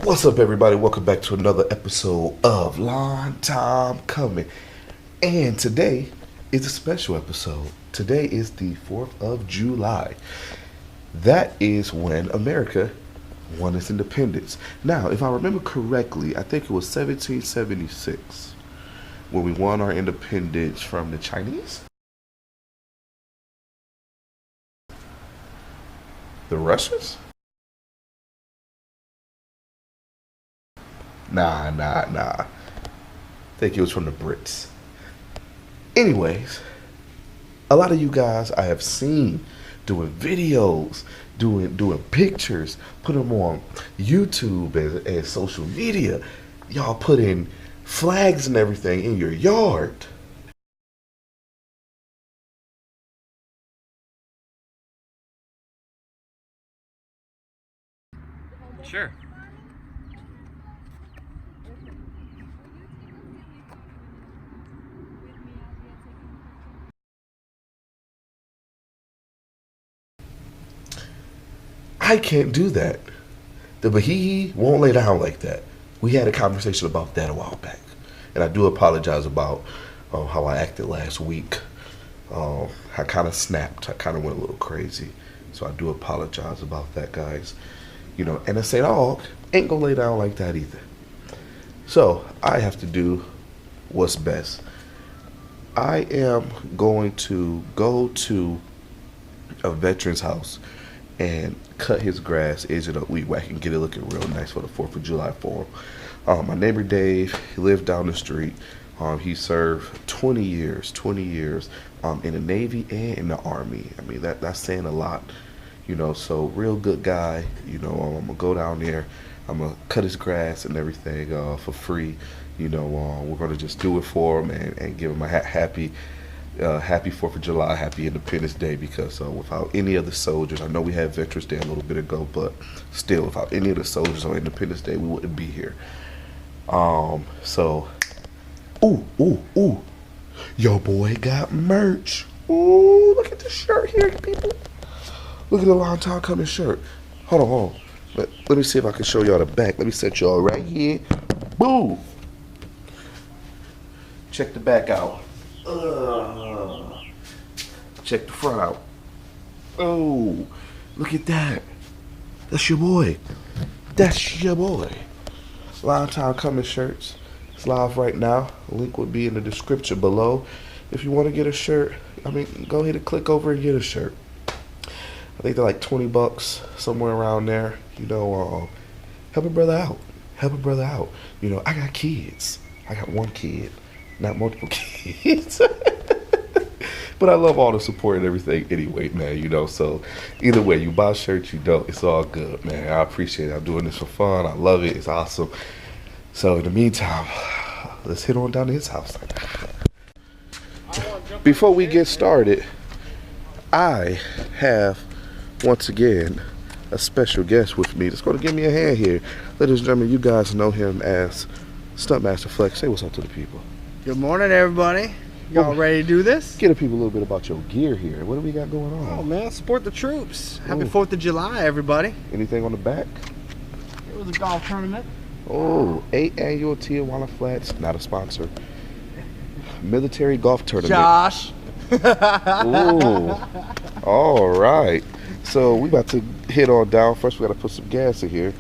What's up, everybody? Welcome back to another episode of Long Time Coming. And today is a special episode. Today is the 4th of July. That is when America won its independence. Now, if I remember correctly, I think it was 1776 when we won our independence from the Chinese, the Russians. Nah. I think it was from the Brits. Anyways, a lot of you guys I have seen doing videos, doing pictures, put them on YouTube and social media. Y'all putting flags and everything in your yard. Sure. I can't do that. The Bahihi won't lay down like that. We had a conversation about that a while back. And I do apologize about how I acted last week. I kind of snapped. I kind of went a little crazy. So I do apologize about that, guys. You know, and the St. Aug ain't gonna lay down like that either. So I have to do what's best. I am going to go to a veteran's house and cut his grass, edge it up, weed whack, and get it looking real nice for the 4th of July for him. My neighbor Dave, he lived down the street. He served 20 years in the Navy and in the Army. I mean, that's saying a lot, you know, so real good guy. You know, I'm going to go down there. I'm going to cut his grass and everything for free. You know, we're going to just do it for him and give him a happy 4th of July, happy Independence Day, because without any of the soldiers, I know we had Veterans Day a little bit ago, but still, without any of the soldiers on Independence Day, we wouldn't be here. So, ooh, yo boy got merch. Ooh, look at the shirt here, people. Look at the Long Time Coming shirt. Hold on. Let me see if I can show y'all the back. Let me set y'all right here. Boom. Check the back out. Check the front out. Oh, look at that. That's your boy. Long Time Coming shirts. It's live right now. The link will be in the description below. If you want to get a shirt, I mean, go ahead and click over and get a shirt. I think they're like $20, somewhere around there. You know, help a brother out. You know, I got kids. I got one kid, not multiple kids. But I love all the support and everything anyway, man, you know. So either way, you buy shirts, you don't, it's all good, man. I appreciate it. I'm doing this for fun. I love it. It's awesome. So in the meantime, let's head on down to his house. Before we get started, I have, once again, a special guest with me that's going to give me a hand here. Ladies and gentlemen, you guys know him as Stuntmaster Flex. Say what's up to the people. Good morning, everybody. Y'all ready to do this? Get the people a little bit about your gear here. What do we got going on? Oh, man, support the troops. Happy 4th of July, everybody. Anything on the back? It was a golf tournament. Oh, 8th annual Tijuana Flats, not a sponsor. Military golf tournament. Josh. Ooh. All right. So we about to head on down. First, we got to put some gas in here.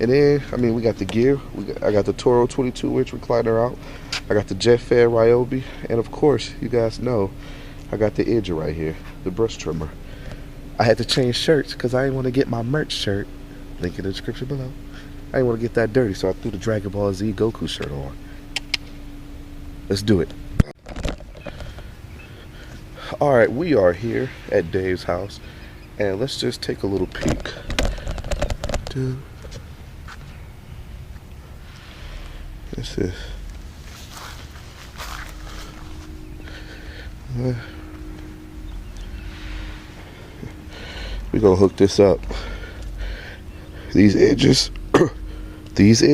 And then, I mean, we got the gear. I got the Toro 22-inch recliner out. I got the Jetfed Ryobi. And, of course, you guys know I got the edger right here, the brush trimmer. I had to change shirts because I didn't want to get my merch shirt. Link in the description below. I didn't want to get that dirty, so I threw the Dragon Ball Z Goku shirt on. Let's do it. All right, we are here at Dave's house. And let's just take a little peek. This is we're gonna hook this up. These edges, these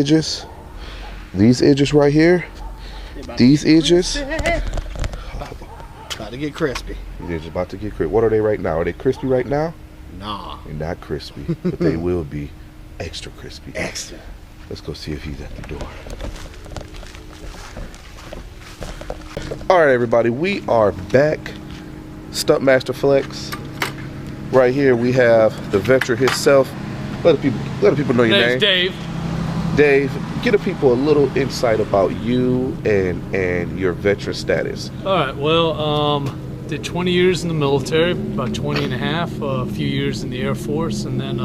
edges right here, these edges. About to get crispy. They're just about to get crispy. What are they right now? Are they crispy right now? Nah. They're not crispy, but they will be extra crispy. Extra. Let's go see if he's at the door. All right, everybody, we are back. Stuntmaster Flex. Right here we have the veteran himself. Let the people know your name. Dave. Dave, give the people a little insight about you and your veteran status. All right, well, did 20 years in the military, about 20 and a half, a few years in the Air Force, and then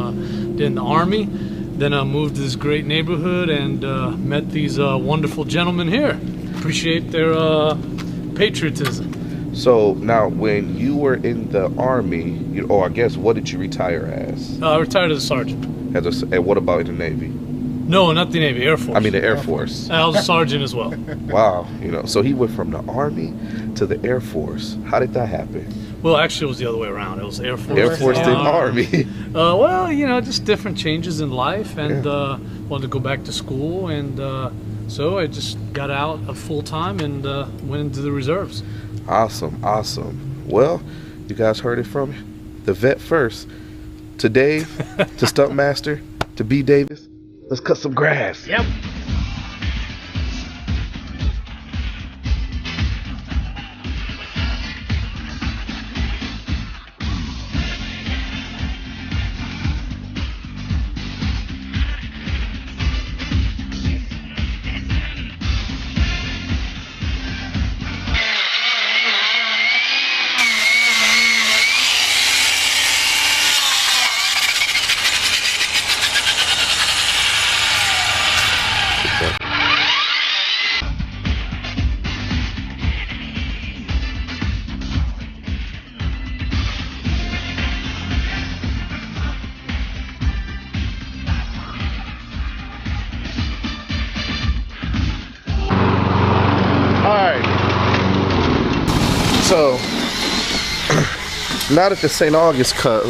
did in the Army. Then I moved to this great neighborhood and met these wonderful gentlemen here. Appreciate their patriotism. So now, when you were in the Army, or I guess, what did you retire as? I retired as a sergeant. And what about in the Navy? No, not the Navy, Air Force. I mean the Air Force. I was a sergeant as well. Wow, so he went from the Army to the Air Force. How did that happen? Well, actually, it was the other way around. It was Air Force. Air Force to Army. Well, just different changes in life, and wanted to go back to school, and so I just got out of full time and went into the reserves. Awesome, awesome. Well, you guys heard it from the vet first. To Dave, to Stuntmaster, to B. Davis. Let's cut some grass. Yep. So, now that the St. August cut,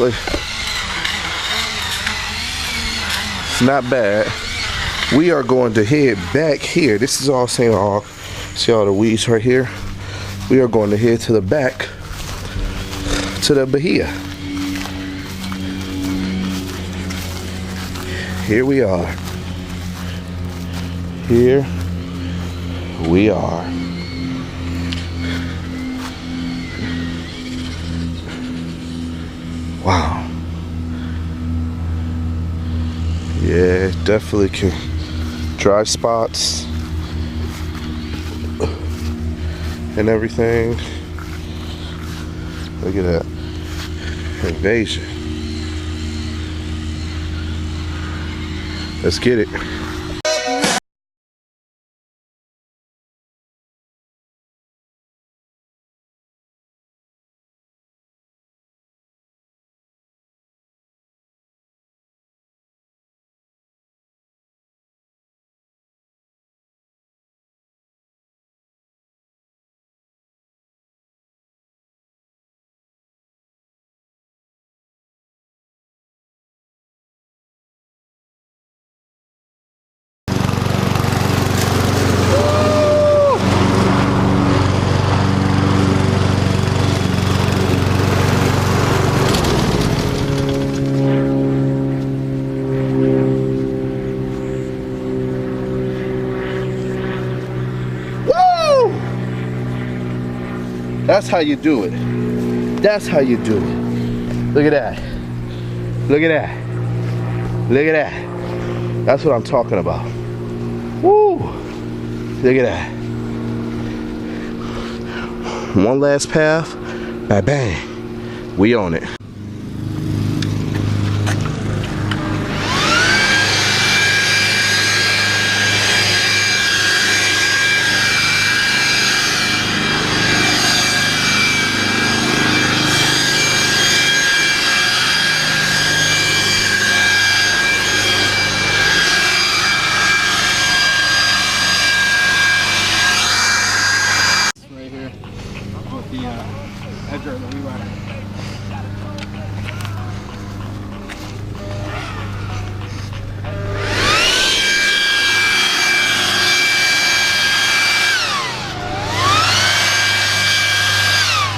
it's not bad. We are going to head back here. This is all St. August. See all the weeds right here? We are going to head to the back, to the Bahia. Here we are. Here we are. Wow. Yeah, definitely can. Dry spots and everything. Look at that. Invasion. Let's get it. That's how you do it. That's how you do it. Look at that. Look at that. Look at that. That's what I'm talking about. Woo! Look at that. One last path. Bang, bang. We on it.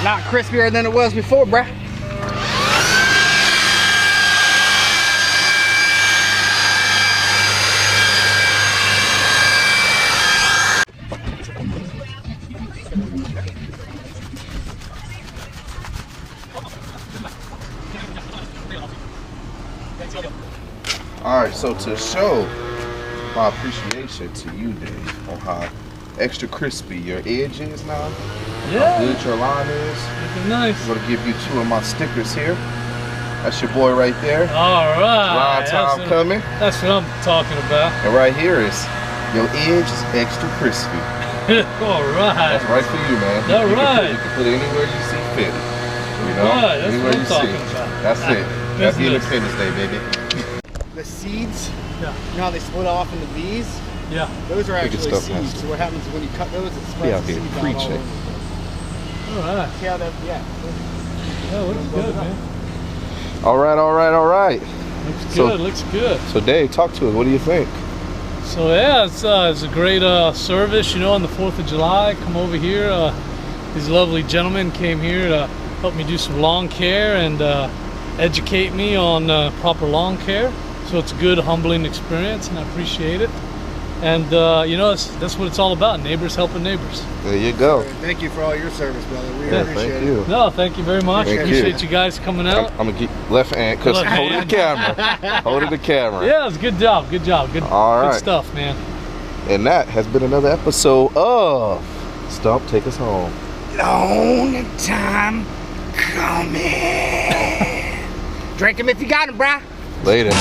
Not crispier than it was before, bruh. All right, so to show my appreciation to you, Dave, on how extra crispy your edge is now, how good your line is, Looking nice. I'm gonna give you 2 of my stickers here. That's your boy right there. All right. Line time coming. That's what I'm talking about. And right here is your edge is extra crispy. All right. That's right for you, man. All right. You can put it anywhere you see fit. You know, Right, that's anywhere what I'm you see. talking about. That's it. Happy Business. Independence Day, baby. The seeds, Yeah. you know how they split off into V's? Yeah. Those are Look at actually stuff, seeds. Master. So what happens when you cut those, it Be spreads out the here seeds out all preaching. over. All right. See how that, yeah. Yeah, looks good, man. All right, all right, all right. Looks So- good. Looks good. So Dave, talk to us. What do you think? So yeah, it's a great service. You know, on the 4th of July, come over here. These lovely gentlemen came here to help me do some lawn care and educate me on proper lawn care. So it's a good, humbling experience, and I appreciate it. And you know, that's what it's all about: neighbors helping neighbors. There you go. Thank you for all your service, brother. We Yeah, appreciate thank it. you. No, thank you very much. Thank you. Appreciate you guys coming I'm out. gonna keep left hand, cause Left hold hand. the camera. Hold the camera. Yeah, it's a good job. Good job. Good, All good right. stuff, man. And that has been another episode of Stump Take Us Home. Long time coming. Drink 'em if you got 'em, brah. Later.